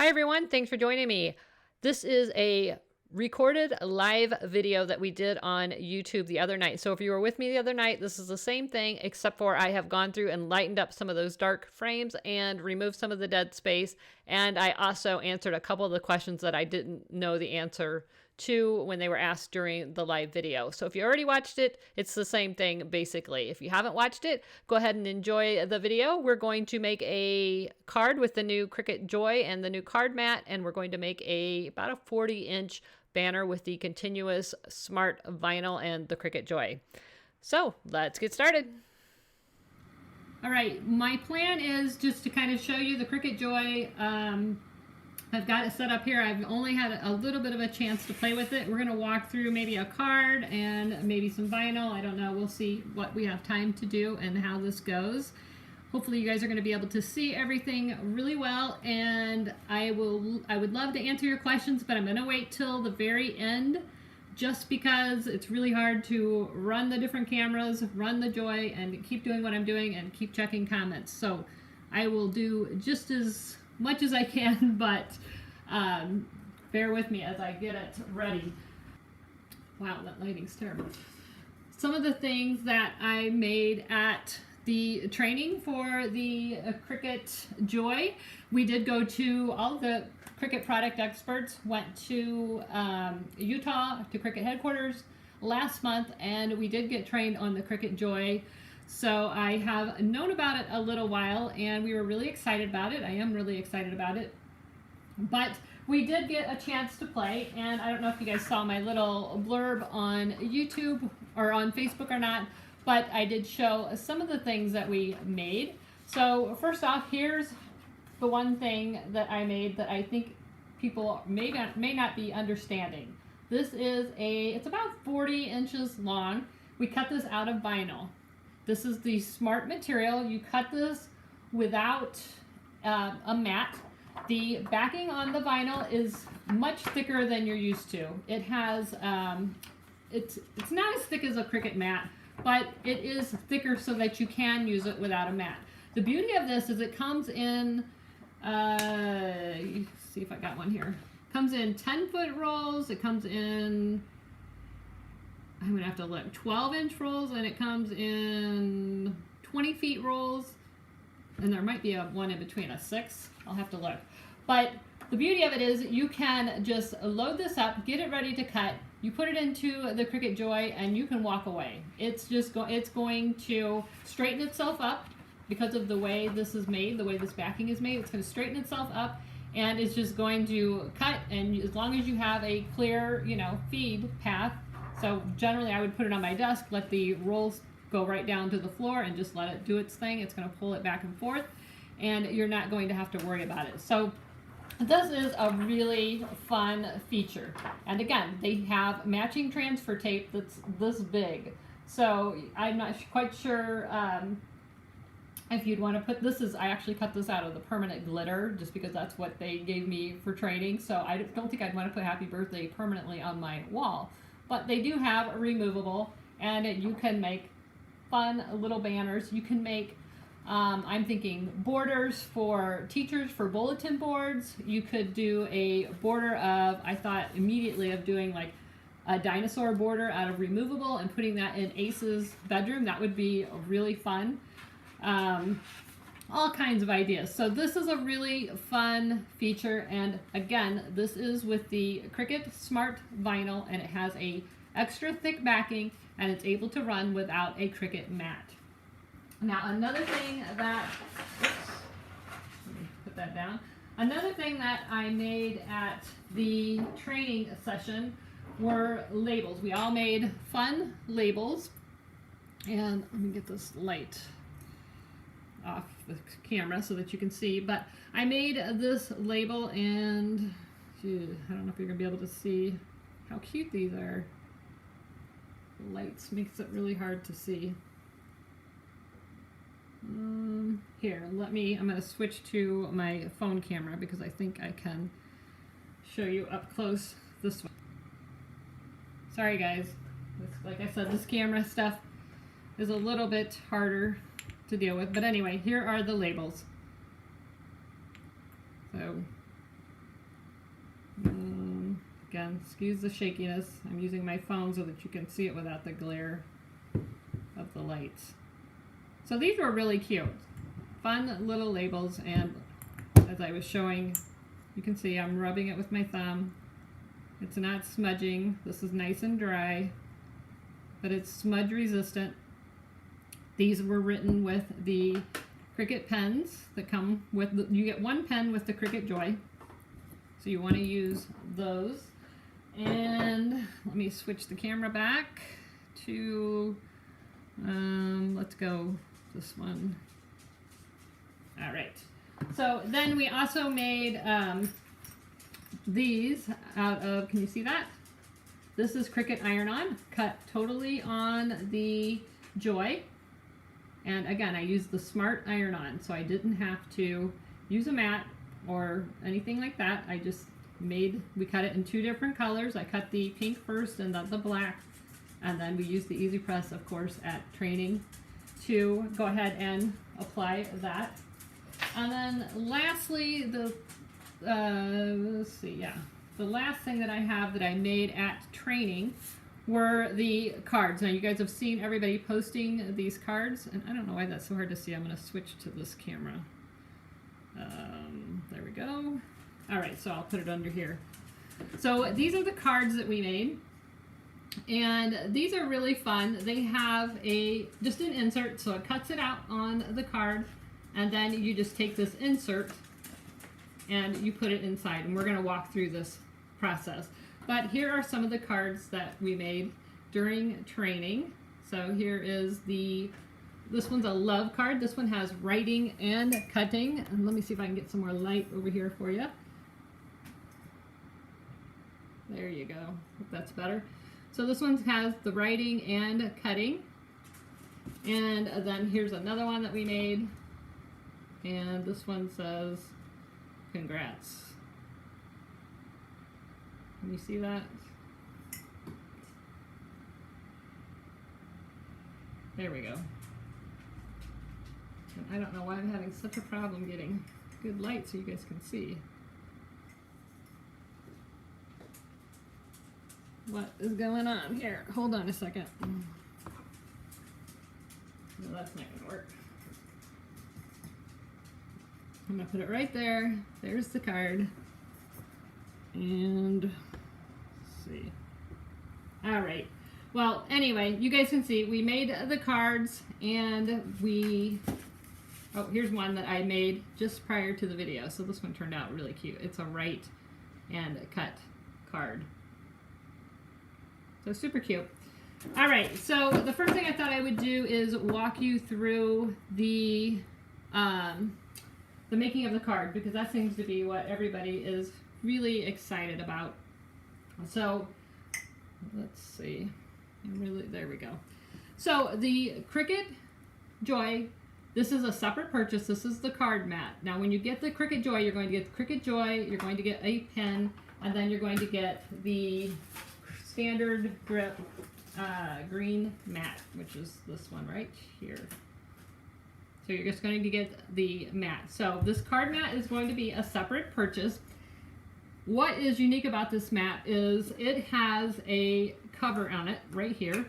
Hi everyone, thanks for joining me. This is a recorded live video that we did on YouTube the other night. So if you were with me the other night, this is the same thing, except for I have gone through and lightened up some of those dark frames and removed some of the dead space. And I also answered a couple of the questions that I didn't know the answer to when they were asked during the live video. So if you already watched it, it's the same thing basically. If you haven't watched it, go ahead and enjoy the video. We're going to make a card with the new Cricut Joy and the new card mat, and we're going to make about a 40-inch banner with the continuous smart vinyl and the Cricut Joy. So let's get started. All right, my plan is just to kind of show you the Cricut Joy. I've got it set up here. I've only had a little bit of a chance to play with it. We're gonna walk through maybe a card and maybe some vinyl. I don't know, we'll see what we have time to do and how this goes. Hopefully you guys are gonna be able to see everything really well, and I would love to answer your questions, but I'm gonna wait till the very end just because it's really hard to run the different cameras, run the Joy, and keep doing what I'm doing and keep checking comments. So I will do just as much as I can, but bear with me as I get it ready. Wow, that lighting's terrible. Some of the things that I made at the training for the Cricut Joy, we did go to, all the Cricut product experts went to Utah to Cricut headquarters last month, and we did get trained on the Cricut Joy. So I have known about it a little while, and we were really excited about it. I am really excited about it. But we did get a chance to play, and I don't know if you guys saw my little blurb on YouTube or on Facebook or not, but I did show some of the things that we made. So first off, here's the one thing that I made that I think people may not be understanding. This is it's about 40 inches long. We cut this out of vinyl. This is the smart material. You cut this without a mat. The backing on the vinyl is much thicker than you're used to. It has, it's not as thick as a Cricut mat, but it is thicker so that you can use it without a mat. The beauty of this is it comes in, see if I got one here. Comes in 10-foot rolls. It comes in, I'm gonna have to look, 12-inch rolls, and it comes in 20 feet rolls, and there might be one in between, a 6. I'll have to look. But the beauty of it is you can just load this up, get it ready to cut. You put it into the Cricut Joy, and you can walk away. It's just it's going to straighten itself up because of the way this is made, the way this backing is made. It's going to straighten itself up, and it's just going to cut. And as long as you have a clear, feed path. So generally I would put it on my desk, let the rolls go right down to the floor, and just let it do its thing. It's going to pull it back and forth, and you're not going to have to worry about it. So this is a really fun feature. And again, they have matching transfer tape that's this big. So I'm not quite sure if you'd want to put I actually cut this out of the permanent glitter just because that's what they gave me for training. So I don't think I'd want to put happy birthday permanently on my wall. But they do have removable, and you can make fun little banners. You can make, I'm thinking, borders for teachers for bulletin boards. You could do a border of, I thought immediately of doing like a dinosaur border out of removable and putting that in Ace's bedroom. That would be really fun. All kinds of ideas. So this is a really fun feature, and again, this is with the Cricut Smart Vinyl, and it has a extra thick backing, and it's able to run without a Cricut mat. Now another thing that, oops, let me put that down. Another thing that I made at the training session were labels. We all made fun labels, and let me get this light off the camera so that you can see, but I made this label, and I don't know if you're gonna be able to see how cute these are. The lights makes it really hard to see. Here, I'm gonna switch to my phone camera because I think I can show you up close this way. Sorry guys, like I said, this camera stuff is a little bit harder to deal with, but anyway, here are the labels. So again, excuse the shakiness. I'm using my phone so that you can see it without the glare of the lights. So these were really cute. Fun little labels, and as I was showing, you can see I'm rubbing it with my thumb. It's not smudging. This is nice and dry, but it's smudge resistant. These were written with the Cricut pens that come with, you get one pen with the Cricut Joy. So you want to use those. And let me switch the camera back to, let's go this one. All right. So then we also made these out of, can you see that? This is Cricut iron-on, cut totally on the Joy. And again, I used the Smart iron-on, so I didn't have to use a mat or anything like that. I just we cut it in 2 different colors. I cut the pink first and then the black, and then we used the Easy Press, of course, at training to go ahead and apply that. And then lastly, the let's see, yeah, the last thing that I have that I made at training were the cards. Now you guys have seen everybody posting these cards, and I don't know why that's so hard to see. I'm going to switch to this camera. There we go. All right, so I'll put it under here. So these are the cards that we made, and these are really fun. They have just an insert, so it cuts it out on the card, and then you just take this insert and you put it inside, and we're going to walk through this process. But here are some of the cards that we made during training. So here is this one's a love card. This one has writing and cutting. And let me see if I can get some more light over here for you. There you go. Hope that's better. So this one has the writing and cutting. And then here's another one that we made. And this one says, congrats. Can you see that? There we go. And I don't know why I'm having such a problem getting good light so you guys can see. What is going on here? Hold on a second. No, that's not going to work. I'm going to put it right there. There's the card. And let's see. All right. Well, anyway, you guys can see we made the cards, and oh, here's one that I made just prior to the video. So this one turned out really cute. It's a write and cut card. So super cute. All right. So the first thing I thought I would do is walk you through the making of the card, because that seems to be what everybody is really excited about. So let's see. There we go. So the Cricut Joy, this is a separate purchase. This is the card mat. Now when you get the Cricut Joy, you're going to get the Cricut Joy, you're going to get a pen, and then you're going to get the standard grip green mat, which is this one right here. So you're just going to get the mat. So this card mat is going to be a separate purchase. What is unique about this mat is it has a cover on it right here.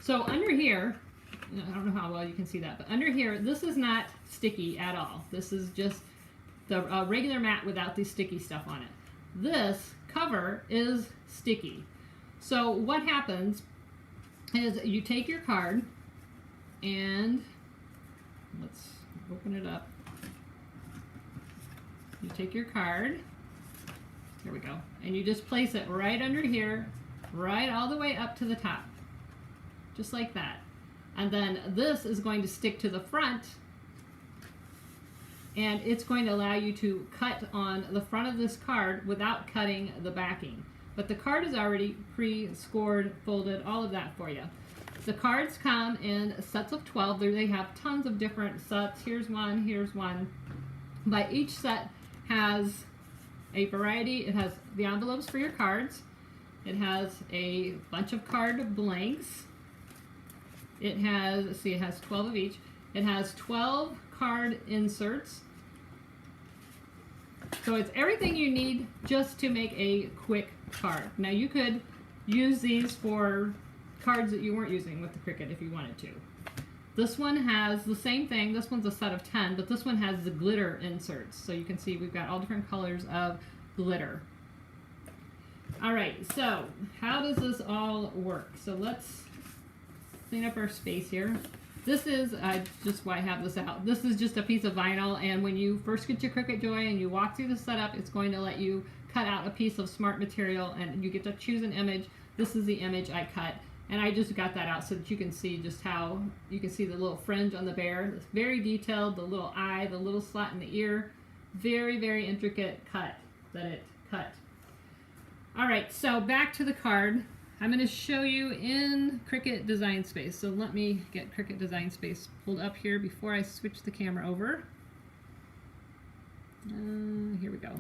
So under here, I don't know how well you can see that, but under here, this is not sticky at all. This is just the regular mat without the sticky stuff on it. This cover is sticky. So what happens is you take your card, and let's open it up. You take your card, here we go, and you just place it right under here, right all the way up to the top, just like that. And then this is going to stick to the front, and it's going to allow you to cut on the front of this card without cutting the backing. But the card is already pre-scored, folded, all of that for you. The cards come in sets of 12. They have tons of different sets. Here's one, here's one. But each set has a variety. It has the envelopes for your cards. It has a bunch of card blanks. It has, let's see, it has 12 of each. It has 12 card inserts. So it's everything you need just to make a quick card. Now you could use these for cards that you weren't using with the Cricut if you wanted to. This one has the same thing. This one's a set of 10, but this one has the glitter inserts. So you can see we've got all different colors of glitter. All right, so how does this all work? So let's clean up our space here. This is just why I have this out. This is just a piece of vinyl, and when you first get your Cricut Joy and you walk through the setup, it's going to let you cut out a piece of smart material, and you get to choose an image. This is the image I cut, and I just got that out so that you can see just how you can see the little fringe on the bear. It's very detailed, the little eye, the little slot in the ear. Very, very intricate cut that it cut. All right, so back to the card. I'm going to show you in Cricut Design Space. So let me get Cricut Design Space pulled up here before I switch the camera over. Here we go.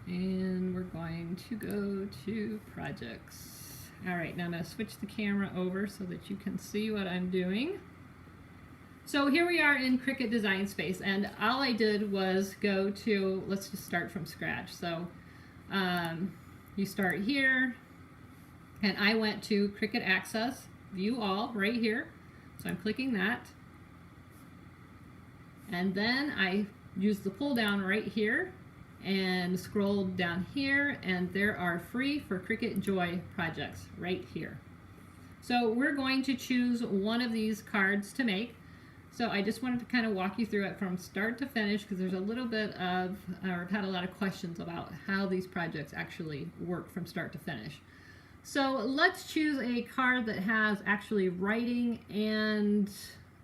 And we're going to go to projects. All right, now I'm going to switch the camera over so that you can see what I'm doing. So here we are in Cricut Design Space, and all I did was go to, let's just start from scratch. So you start here, and I went to Cricut Access, View All, right here. So I'm clicking that. And then I use the pull down right here and scroll down here, and there are free for Cricut Joy projects right here. So we're going to choose one of these cards to make. So I just wanted to kind of walk you through it from start to finish, because there's a little bit of, I've had a lot of questions about how these projects actually work from start to finish. So let's choose a card that has actually writing and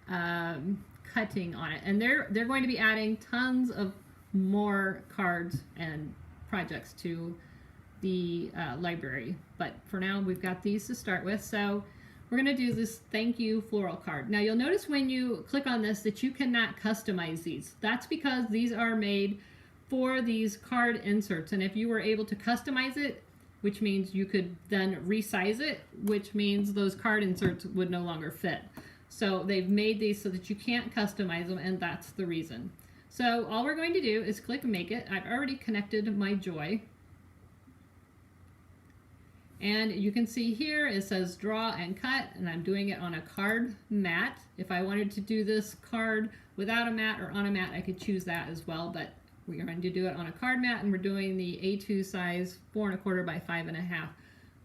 cutting on it. And they're going to be adding tons of more cards and projects to the library. But for now, we've got these to start with. So we're going to do this thank you floral card. Now you'll notice when you click on this that you cannot customize these. That's because these are made for these card inserts, and if you were able to customize it, which means you could then resize it, which means those card inserts would no longer fit. So they've made these so that you can't customize them, and that's the reason. So all we're going to do is click Make It. I've already connected my Joy. And you can see here it says draw and cut, and I'm doing it on a card mat. If I wanted to do this card without a mat or on a mat, I could choose that as well, but we're going to do it on a card mat, and we're doing the A2 size 4 1/4 by 5 1/2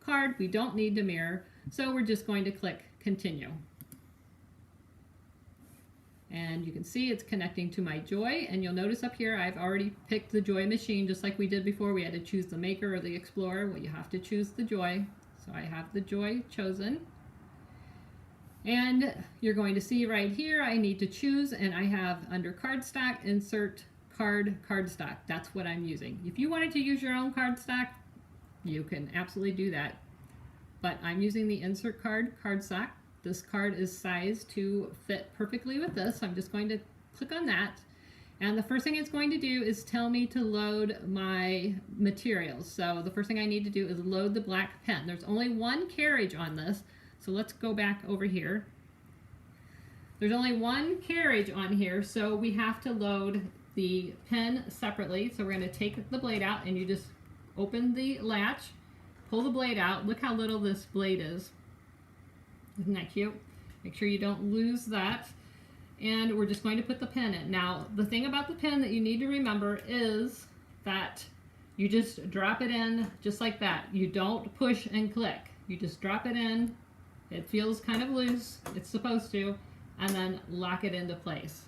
card. We don't need to mirror, so we're just going to click continue. And you can see it's connecting to my Joy, and you'll notice up here I've already picked the Joy machine, just like we did before. We had to choose the Maker or the Explorer. Well, you have to choose the Joy. So I have the Joy chosen. And you're going to see right here I need to choose, and I have under cardstock, insert cardstock. That's what I'm using. If you wanted to use your own cardstock, you can absolutely do that. But I'm using the insert cardstock. This card is sized to fit perfectly with this. I'm just going to click on that. And the first thing it's going to do is tell me to load my materials. So the first thing I need to do is load the black pen. There's only one carriage on this. So let's go back over here. There's only one carriage on here, so we have to load the pen separately. So we're going to take the blade out, and you just open the latch, pull the blade out. Look how little this blade is. Isn't that cute? Make sure you don't lose that. And we're just going to put the pen in. Now, the thing about the pen that you need to remember is that you just drop it in just like that. You don't push and click. You just drop it in. It feels kind of loose. It's supposed to. And then lock it into place.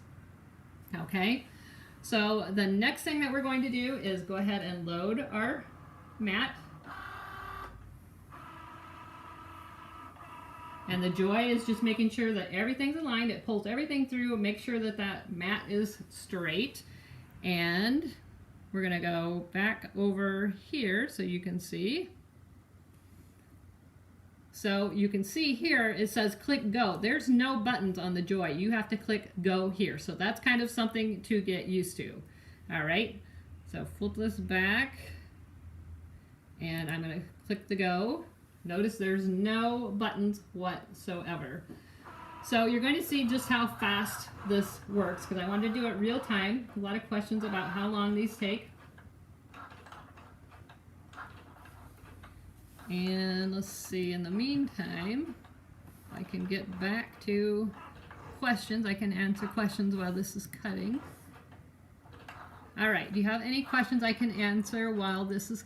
Okay? So the next thing that we're going to do is go ahead and load our mat. And the Joy is just making sure that everything's aligned. It pulls everything through, make sure that that mat is straight. And we're going to go back over here so you can see. So you can see here it says click go. There's no buttons on the Joy. You have to click go here. So that's kind of something to get used to. All right. So flip this back. And I'm going to click the go. Notice there's no buttons whatsoever. So you're going to see just how fast this works because I wanted to do it real time. A lot of questions about how long these take. And let's see, in the meantime, I can get back to questions. I can answer questions while this is cutting. All right, do you have any questions I can answer while this is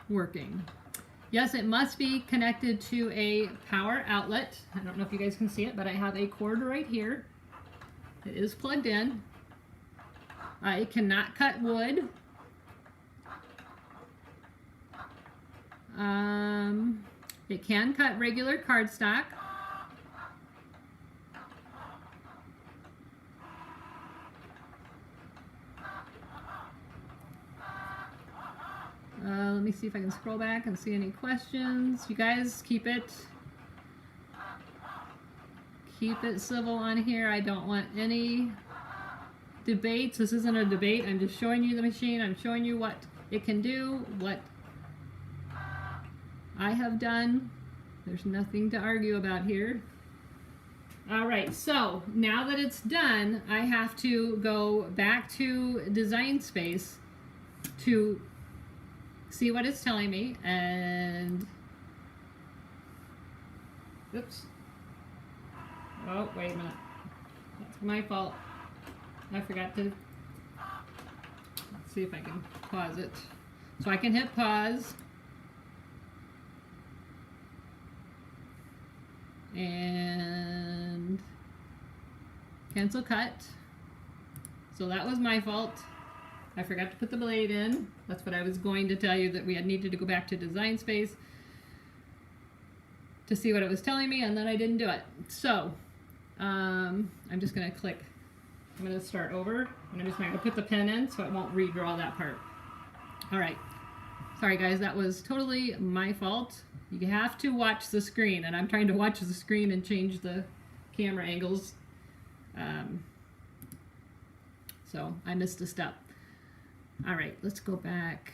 working? Yes, it must be connected to a power outlet. I don't know if you guys can see it, but I have a cord right here. It is plugged in. It cannot cut wood. It can cut regular cardstock. Let me see if I can scroll back and see any questions. You guys keep it civil on here. I don't want any debates. This isn't a debate. I'm just showing you the machine. I'm showing you what it can do, what I have done. There's nothing to argue about here. All right, so now that it's done, I have to go back to Design Space to see what it's telling me, and oops. Oh, wait a minute. That's my fault. I forgot to, let's see if I can pause it. So I can hit pause. And cancel cut. So that was my fault. I forgot to put the blade in. That's what I was going to tell you, that we had needed to go back to Design Space to see what it was telling me, and then I didn't do it. So I'm just going to click. I'm going to start over, and I'm just going to put the pen in so it won't redraw that part. All right. Sorry guys, that was totally my fault. You have to watch the screen, and I'm trying to watch the screen and change the camera angles. So I missed a step. All right, let's go back.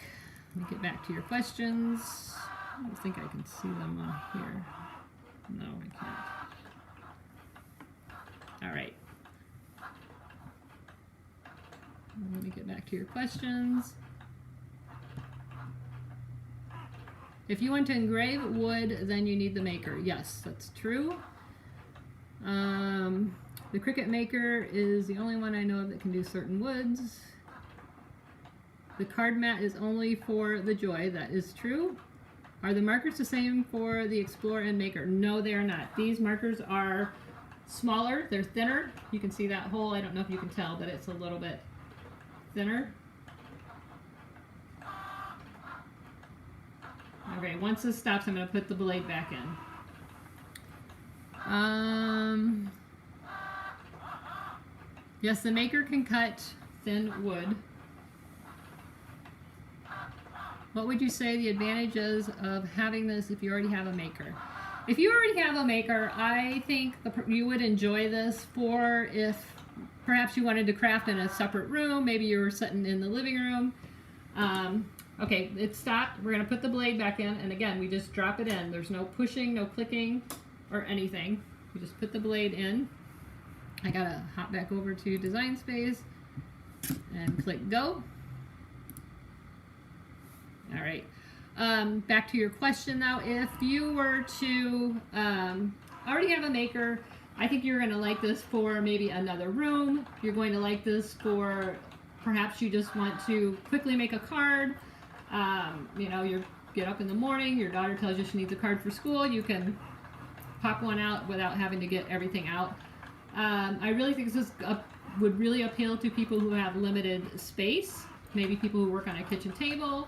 Let me get back to your questions. I don't think I can see them on here. No, I can't. All right. Let me get back to your questions. If you want to engrave wood, then you need the maker. Yes, that's true. The Cricut Maker is the only one I know of that can do certain woods. The Cardmat is only for the Joy. That is true. Are the markers the same for the Explorer and Maker? No, they are not. These markers are smaller. They're thinner. You can see that hole. I don't know if you can tell, but it's a little bit thinner. Okay, once this stops, I'm going to put the blade back in. Yes, the Maker can cut thin wood. What would you say the advantages of having this if you already have a Maker? If you already have a Maker, I think you would enjoy this for if perhaps you wanted to craft in a separate room. Maybe you were sitting in the living room. Okay, it stopped. We're going to put the blade back in, and again, we just drop it in. There's no pushing, no clicking, or anything. We just put the blade in. I got to hop back over to Design Space and click Go. All right. Back to your question now. If you were to already have a Maker, I think you're going to like this for maybe another room. You're going to like this for perhaps you just want to quickly make a card. You know, you get up in the morning, your daughter tells you she needs a card for school, you can pop one out without having to get everything out. I really think this would really appeal to people who have limited space, maybe people who work on a kitchen table.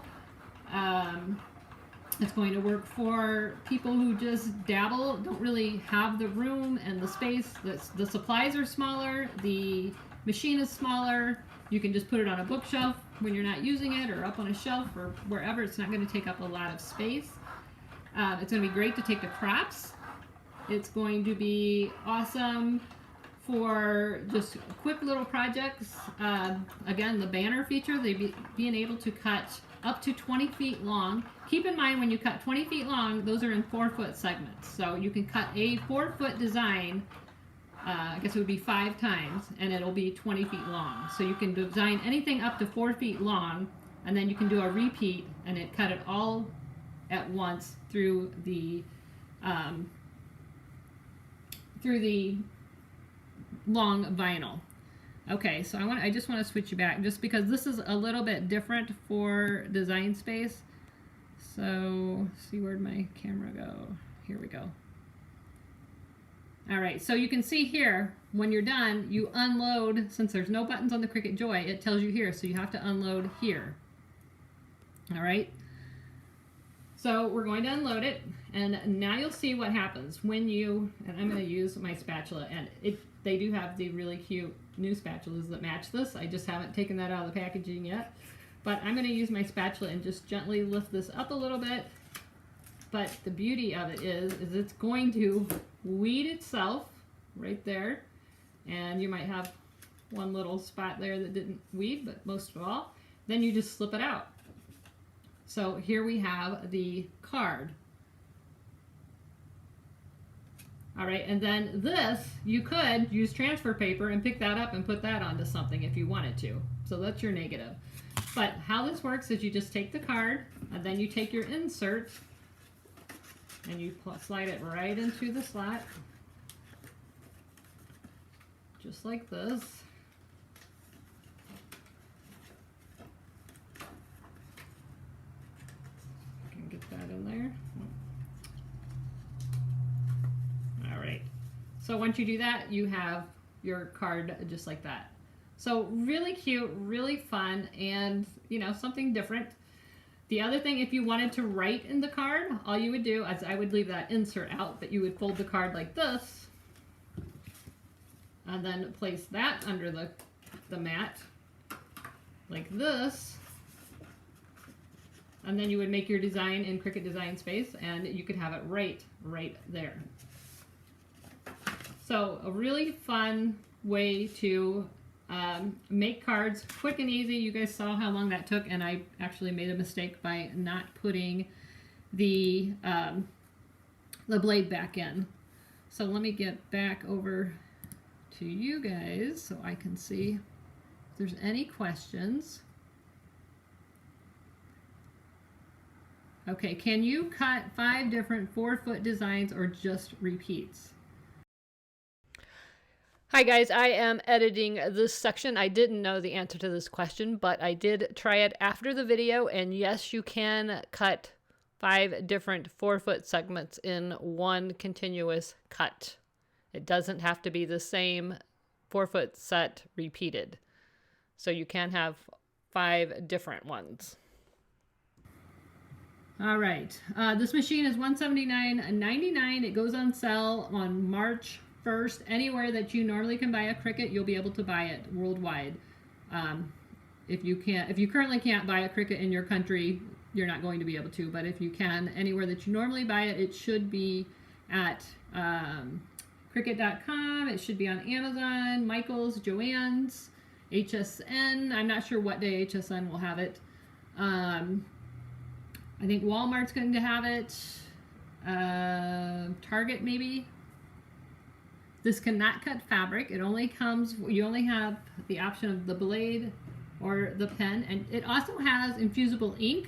It's going to work for people who just dabble, don't really have the room and the space. The supplies are smaller, the machine is smaller. You can just put it on a bookshelf when you're not using it, or up on a shelf, or wherever. It's not going to take up a lot of space. It's going to be great to take to crafts. It's going to be awesome for just quick little projects. Again, the banner feature, being able to cut up to 20 feet long. Keep in mind, when you cut 20 feet long, those are in 4-foot segments. So you can cut a 4-foot design I guess it would be 5 times, and it'll be 20 feet long. So you can design anything up to 4 feet long, and then you can do a repeat and cut it all at once through the long vinyl. Okay, so I just want to switch you back just because this is a little bit different for Design Space. So see, where'd my camera go? Here we go. All right, so you can see here when you're done, you unload. Since there's no buttons on the Cricut Joy, it tells you here, so you have to unload here. All right, so we're going to unload it, and now you'll see what happens when you, and I'm going to use my spatula, and they do have the really cute new spatulas that match this. I just haven't taken that out of the packaging yet, but I'm going to use my spatula and just gently lift this up a little bit. But the beauty of it is it's going to weed itself right there, and you might have one little spot there that didn't weed, but most of all, then you just slip it out. So here we have the card. All right, and then this, you could use transfer paper and pick that up and put that onto something if you wanted to. So that's your negative. But how this works is you just take the card, and then you take your insert, and you slide it right into the slot, just like this. I can get that in there. All right. So once you do that, you have your card just like that. So really cute, really fun, and you know, something different. The other thing, if you wanted to write in the card, all you would do is I would leave that insert out, but you would fold the card like this, and then place that under the mat like this, and then you would make your design in Cricut Design Space, and you could have it right there. So a really fun way to make cards, quick and easy. You guys saw how long that took, and I actually made a mistake by not putting the blade back in. So let me get back over to you guys so I can see if there's any questions. Okay, can you cut 5 different 4-foot designs or just repeats? Hi guys, I am editing this section. I didn't know the answer to this question, but I did try it after the video, and yes, you can cut 5 different 4-foot segments in one continuous cut. It doesn't have to be the same 4-foot set repeated. So you can have 5 different ones. All right, this machine is $179.99. It goes on sale on March 1st. Anywhere that you normally can buy a Cricut, you'll be able to buy it worldwide. If you currently can't buy a Cricut in your country, you're not going to be able to. But if you can, anywhere that you normally buy it, it should be at Cricut.com. It should be on Amazon, Michael's, Joann's, HSN. I'm not sure what day HSN will have it. I think Walmart's going to have it. Target maybe. This cannot cut fabric. It only comes, you only have the option of the blade or the pen, and it also has infusible ink,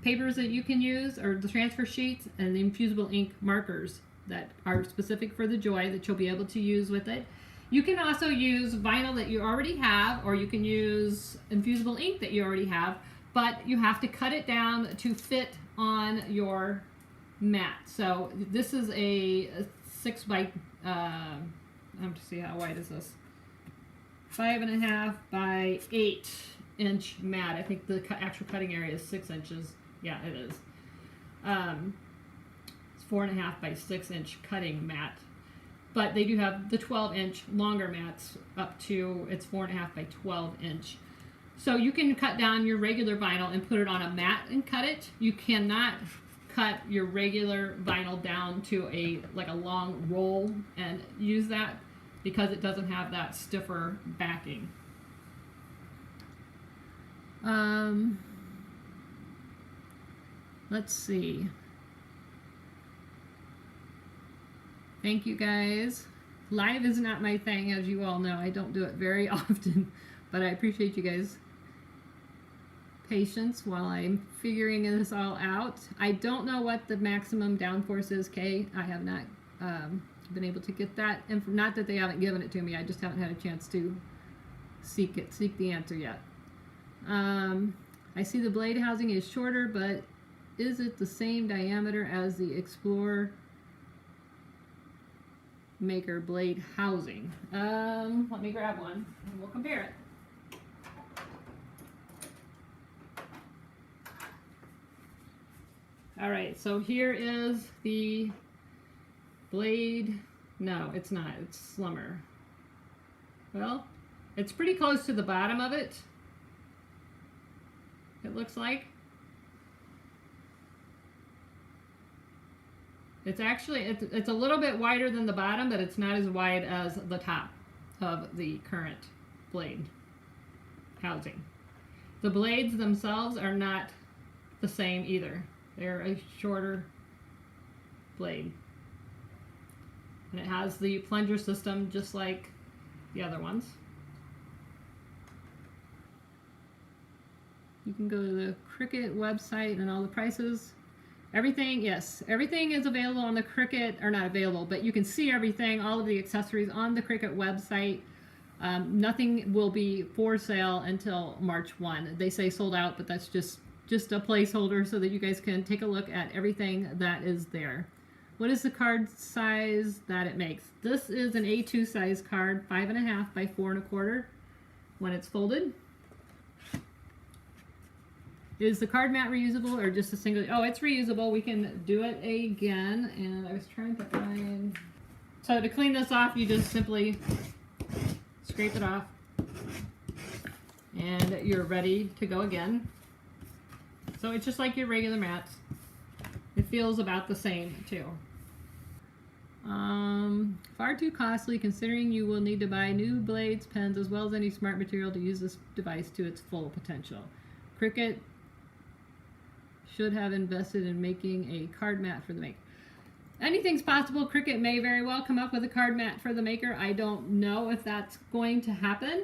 papers that you can use, or the transfer sheets, and the infusible ink markers that are specific for the Joy that you'll be able to use with it. You can also use vinyl that you already have, or you can use infusible ink that you already have, but you have to cut it down to fit on your mat. So this is a 6 by, I have to see how wide is this, 5.5 by 8 inch mat. I think the actual cutting area is 6 inches. Yeah, it is. It's 4.5 by 6 inch cutting mat. But they do have the 12-inch longer mats up to, it's 4.5 by 12 inch. So you can cut down your regular vinyl and put it on a mat and cut it. You cannot cut your regular vinyl down to like a long roll and use that, because it doesn't have that stiffer backing. Let's see. Thank you guys. Live is not my thing, as you all know. I don't do it very often, but I appreciate you guys' patience while I'm figuring this all out. I don't know what the maximum downforce is, Kay. I have not been able to get that. And not that they haven't given it to me. I just haven't had a chance to seek the answer yet. I see the blade housing is shorter, but is it the same diameter as the Explorer Maker blade housing? Let me grab one and we'll compare it. All right, so here is the blade. No, it's not. It's slimmer. Well, it's pretty close to the bottom of it. It looks like. It's actually, it's a little bit wider than the bottom, but it's not as wide as the top of the current blade housing. The blades themselves are not the same either. They're a shorter blade. And it has the plunger system just like the other ones. You can go to the Cricut website and all the prices. Everything, yes, everything is available on the Cricut, or not available, but you can see everything, all of the accessories on the Cricut website. Nothing will be for sale until March 1. They say sold out, but that's just a placeholder so that you guys can take a look at everything that is there. What is the card size that it makes? This is an A2 size card, 5.5 by 4.25 when it's folded. Is the card mat reusable or just a single? Oh, it's reusable. We can do it again. And I was trying to find. So to clean this off, you just simply scrape it off. And you're ready to go again. So it's just like your regular mats. It feels about the same too. Far too costly considering you will need to buy new blades, pens, as well as any smart material to use this device to its full potential. Cricut should have invested in making a card mat for the maker. Anything's possible. Cricut may very well come up with a card mat for the maker. I don't know if that's going to happen.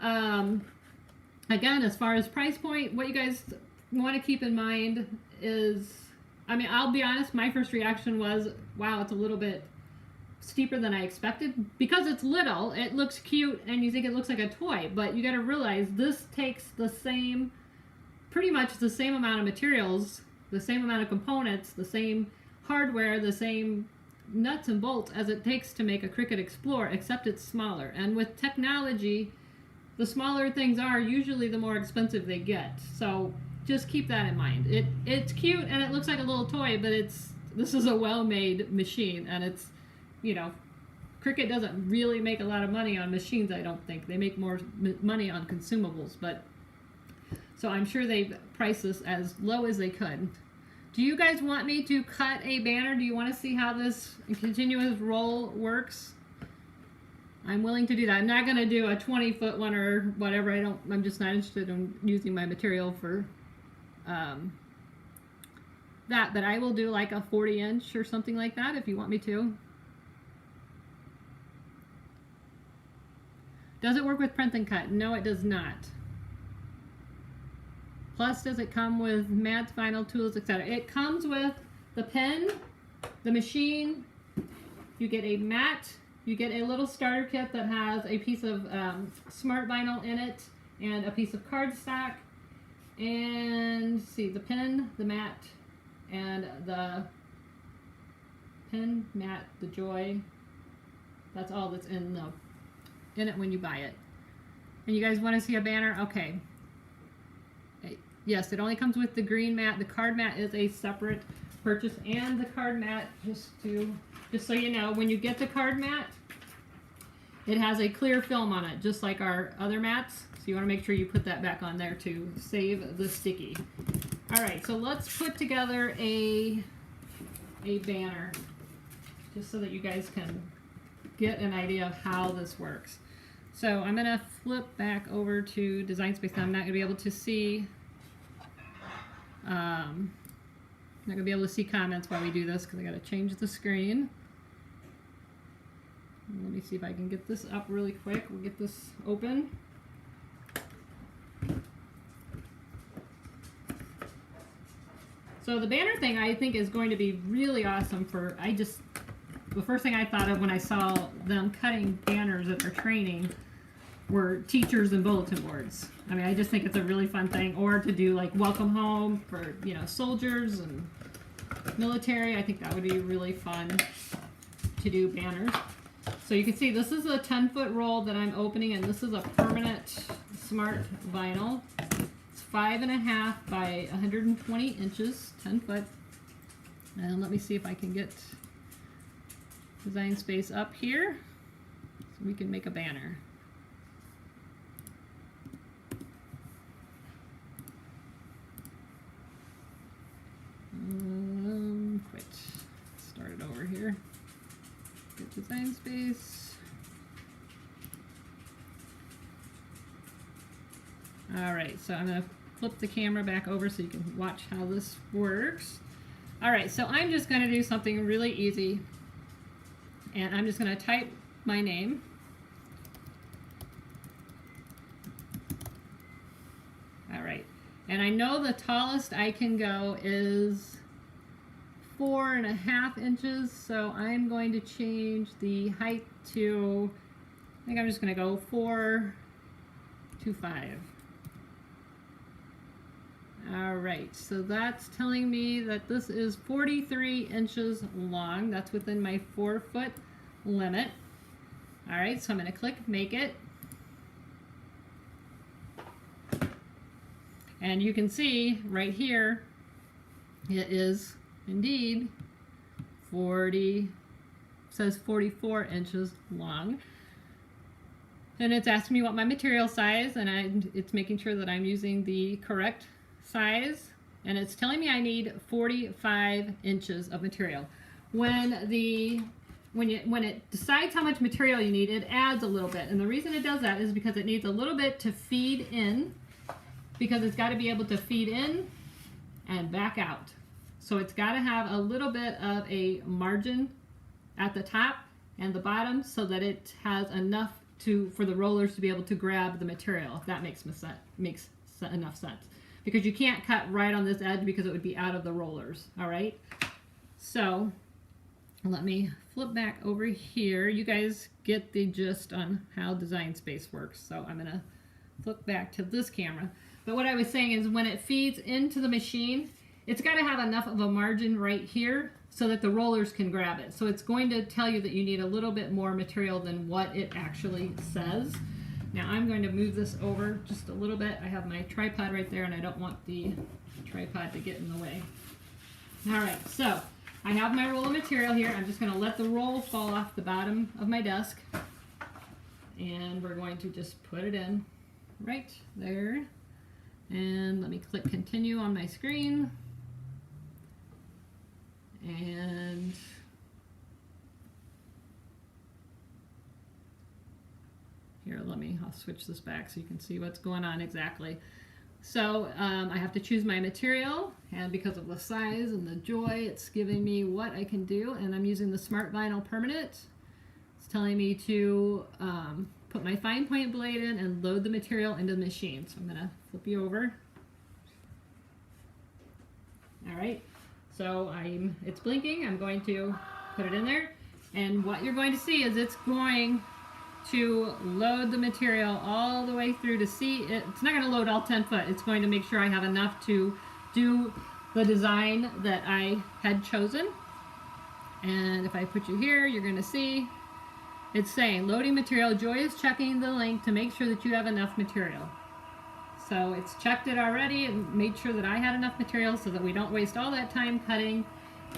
Again, as far as price point, what you guys want to keep in mind is, I mean, I'll be honest, my first reaction was, wow, it's a little bit steeper than I expected. Because it's little, it looks cute and you think it looks like a toy, but you got to realize this takes the same, pretty much the same amount of materials, the same amount of components, the same hardware, the same nuts and bolts as it takes to make a Cricut Explorer, except it's smaller. And with technology, the smaller things are, usually the more expensive they get. So just keep that in mind. It's cute and it looks like a little toy, but this is a well-made machine, and it's, you know, Cricut doesn't really make a lot of money on machines, I don't think. They make more money on consumables, but so I'm sure they've priced this as low as they could. Do you guys want me to cut a banner? Do you want to see how this continuous roll works? I'm willing to do that. I'm not going to do a 20-foot one or whatever. I'm just not interested in using my material for that, but I will do like a 40-inch or something like that if you want me to. Does it work with print and cut? No, it does not. Plus, does it come with mats, vinyl, tools, etc.? It comes with the pen, the machine, you get a mat, you get a little starter kit that has a piece of smart vinyl in it and a piece of cardstock, and see, the pen, the mat, and the pen, mat, the Joy. That's all that's in it when you buy it. And you guys want to see a banner? Okay. Yes, it only comes with the green mat. The card mat is a separate purchase, and the card mat, just so you know, when you get the card mat, it has a clear film on it, just like our other mats. So you want to make sure you put that back on there to save the sticky. All right, so let's put together a banner, just so that you guys can get an idea of how this works. So I'm gonna flip back over to Design Space now. I'm not gonna be able to see. Not gonna be able to see comments while we do this because I gotta change the screen. Let me see if I can get this up really quick. We'll get this open. So the banner thing I think is going to be really awesome for, the first thing I thought of when I saw them cutting banners at their training were teachers and bulletin boards. I mean, I just think it's a really fun thing. Or to do like welcome home for, you know, soldiers and military. I think that would be really fun to do banners. So you can see this is a 10-foot roll that I'm opening, and this is a permanent smart vinyl. It's 5.5 by 120 inches, 10 foot. And let me see if I can get Design Space up here so we can make a banner. Quit. Start it over here. Get Design Space. Alright, so I'm going to flip the camera back over so you can watch how this works. Alright, so I'm just going to do something really easy. And I'm just going to type my name. Alright, and I know the tallest I can go is 4.5 inches, so I'm going to change the height to, I think I'm just going to go 4.25. Alright, so that's telling me that this is 43 inches long. That's within my 4-foot limit. Alright, so I'm going to click Make It. And you can see right here, it is indeed 44 inches long. And it's asking me what my material size, and it's making sure that I'm using the correct size, and it's telling me I need 45 inches of material. When it decides how much material you need, it adds a little bit, and the reason it does that is because it needs a little bit to feed in, because it's got to be able to feed in and back out. So it's got to have a little bit of a margin at the top and the bottom so that it has enough for the rollers to be able to grab the material, if that makes enough sense. Because you can't cut right on this edge because it would be out of the rollers. All right, so let me flip back over here. You guys get the gist on how Design Space works. So I'm gonna flip back to this camera. But what I was saying is when it feeds into the machine, it's got to have enough of a margin right here so that the rollers can grab it. So it's going to tell you that you need a little bit more material than what it actually says. Now I'm going to move this over just a little bit. I have my tripod right there, and I don't want the tripod to get in the way. All right, so I have my roll of material here. I'm just going to let the roll fall off the bottom of my desk, and we're going to just put it in right there. And let me click continue on my screen. And here, I'll switch this back so you can see what's going on exactly. So I have to choose my material, and because of the size and the Joy, it's giving me what I can do, and I'm using the Smart Vinyl Permanent. It's telling me to put my fine point blade in and load the material into the machine. So I'm going to flip you over. All right, so it's blinking. I'm going to put it in there, and what you're going to see is it's going to load the material all the way through to see it. It's not going to load all 10 foot. It's going to make sure I have enough to do the design that I had chosen. And if I put you here, you're going to see it's saying loading material. Joy is checking the link to make sure that you have enough material. So it's checked it already and made sure that I had enough material so that we don't waste all that time cutting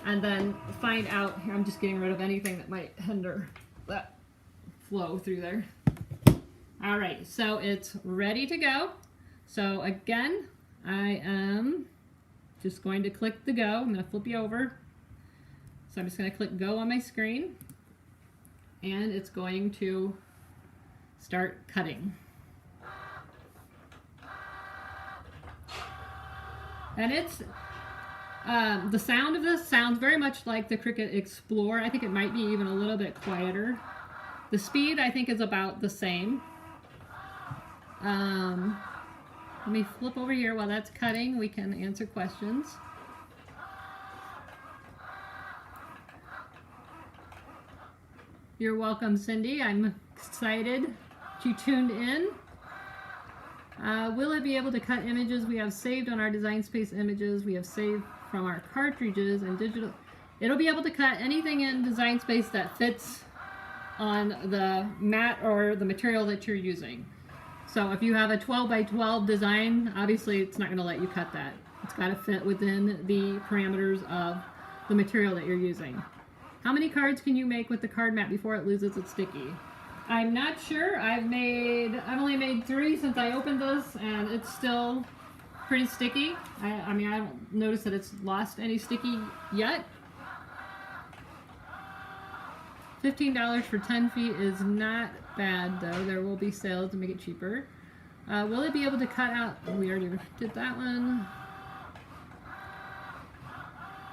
and then find out. Here, I'm just getting rid of anything that might hinder that flow through there. All right, so it's ready to go. So again, I am just going to click the go. I'm going to flip you over. So I'm just going to click go on my screen, and it's going to start cutting. And it's the sound of this sounds very much like the Cricut Explorer. I think it might be even a little bit quieter. The speed I think is about the same. Let me flip over here while that's cutting. We can answer questions. You're welcome, Cindy. I'm excited you tuned in. Will it be able to cut images we have saved on our Design Space images we have saved from our cartridges and digital? It'll be able to cut anything in Design Space that fits on the mat or the material that you're using. So if you have a 12 by 12 design, obviously it's not going to let you cut that. It's got to fit within the parameters of the material that you're using. How many cards can you make with the card mat before it loses its sticky? I'm not sure. I've only made 3 since I opened this, and it's still pretty sticky. I mean, I don't notice that it's lost any sticky yet. $15 for 10 feet is not bad, though. There will be sales to make it cheaper. Will it be able to cut out? We already did that one.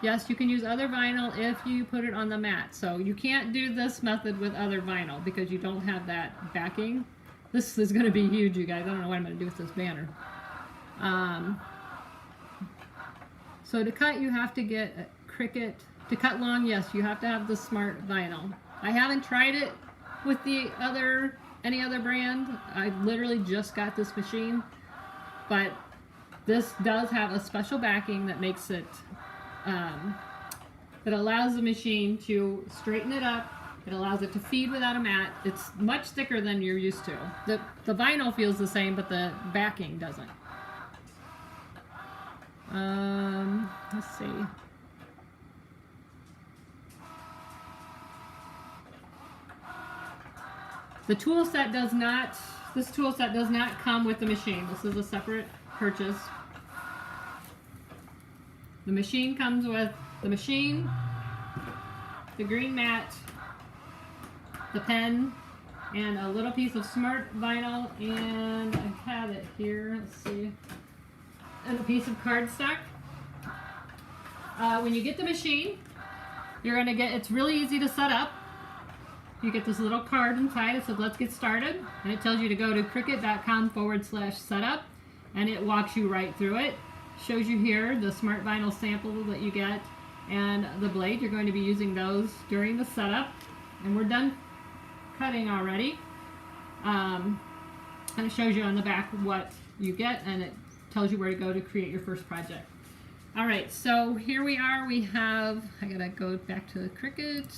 Yes, you can use other vinyl if you put it on the mat. So you can't do this method with other vinyl because you don't have that backing. This is going to be huge, you guys. I don't know what I'm going to do with this banner. So to cut, you have to get a Cricut. To cut long, yes, you have to have the smart vinyl. I haven't tried it with any other brand. I literally just got this machine, but this does have a special backing that makes it that allows the machine to straighten it up. It allows it to feed without a mat. It's much thicker than you're used to. The vinyl feels the same, but the backing doesn't. Let's see. This tool set does not come with the machine. This is a separate purchase. The machine comes with the machine, the green mat, the pen, and a little piece of smart vinyl, and I have it here, let's see, and a piece of cardstock. When you get the machine, you're going to get, it's really easy to set up. You get this little card inside. It says, let's get started. And it tells you to go to cricut.com/setup. And it walks you right through it. Shows you here the smart vinyl sample that you get and the blade. You're going to be using those during the setup. And we're done cutting already. And it shows you on the back what you get. And it tells you where to go to create your first project. All right, so here we are. We have, I gotta go back to the Cricut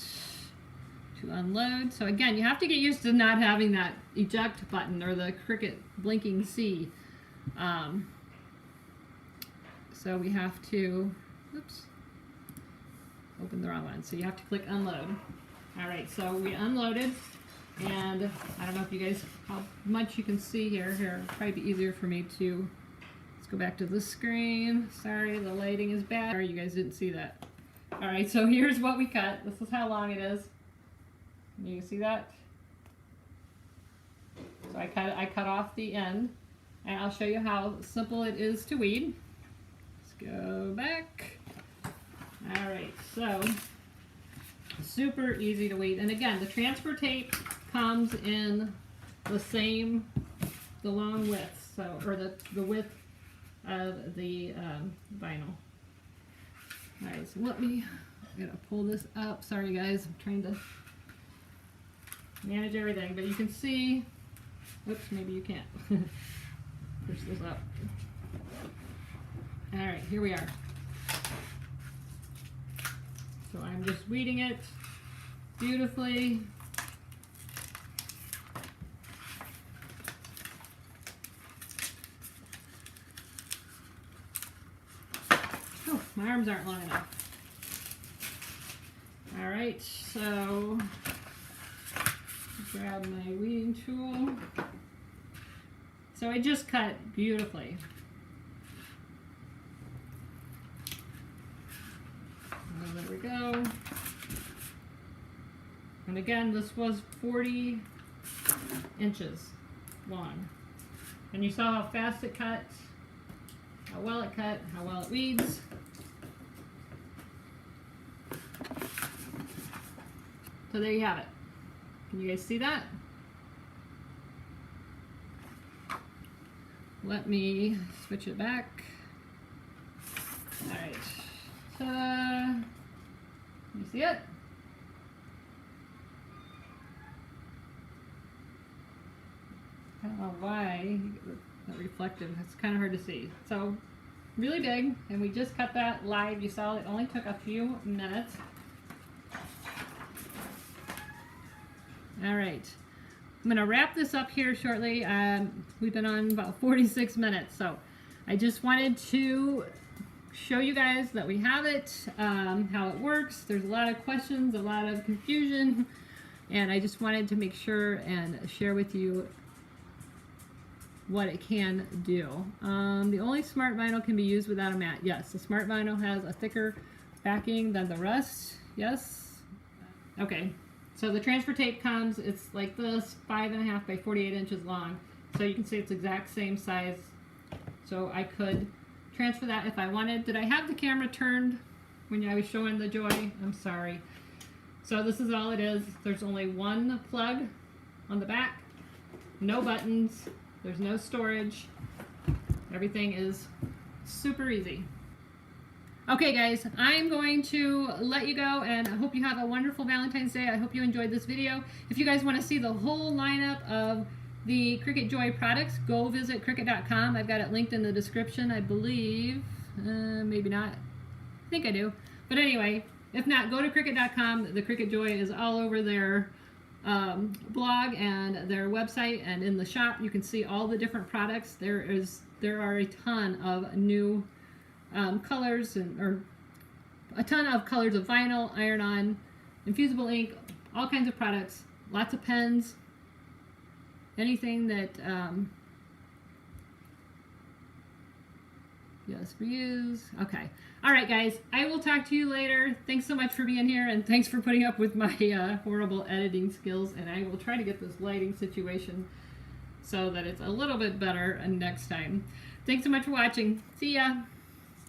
to unload. So again, you have to get used to not having that eject button or the Cricut blinking C. So we have to, oops, open the wrong one. So you have to click unload. All right, so we unloaded, and I don't know if you guys, how much you can see here. Here, it'll probably be easier for me to, let's go back to this screen. Sorry, the lighting is bad. Sorry, you guys didn't see that. All right, so here's what we cut. This is how long it is. You see that? So I cut off the end, and I'll show you how simple it is to weed. Let's go back. All right, so super easy to weed. And again, the transfer tape comes in the long width, so, or the width of the vinyl. All right, so I gotta pull this up. Sorry guys, I'm trying to manage everything, but you can see, oops, maybe you can't. Push this up. All right, here we are. So I'm just weeding it beautifully. Oh, my arms aren't long enough. All right, so grab my weeding tool. So I just cut beautifully. And there we go. And again, this was 40 inches long. And you saw how fast it cut, how well it cut, how well it weeds. So there you have it. Can you guys see that? Let me switch it back. All right. Ta-da. You see it? I don't know why it's reflective. It's kind of hard to see. So really big, and we just cut that live. You saw it only took a few minutes. All right. I'm going to wrap this up here shortly. We've been on about 46 minutes, so I just wanted to show you guys that we have it, how it works. There's a lot of questions, a lot of confusion, and I just wanted to make sure and share with you what it can do. The only smart vinyl can be used without a mat. Yes, the smart vinyl has a thicker backing than the rest. Yes. Okay. So the transfer tape comes, it's like this, 5.5 by 48 inches long. So you can see it's exact same size. So I could transfer that if I wanted. Did I have the camera turned when I was showing the Joy? I'm sorry. So this is all it is. There's only one plug on the back, no buttons, there's no storage. Everything is super easy. Okay guys, I'm going to let you go, and I hope you have a wonderful Valentine's Day. I hope you enjoyed this video. If you guys want to see the whole lineup of the Cricut Joy products, go visit Cricut.com. I've got it linked in the description, I believe. Maybe not. I think I do. But anyway, if not, go to Cricut.com. The Cricut Joy is all over their blog and their website, and in the shop you can see all the different products. There are a ton of new colors, or a ton of colors of vinyl, iron-on, infusible ink, all kinds of products, lots of pens, anything that yes, reuse. Okay, all right guys, I will talk to you later. Thanks so much for being here, and thanks for putting up with my horrible editing skills, and I will try to get this lighting situation so that it's a little bit better next time. Thanks so much for watching. See ya.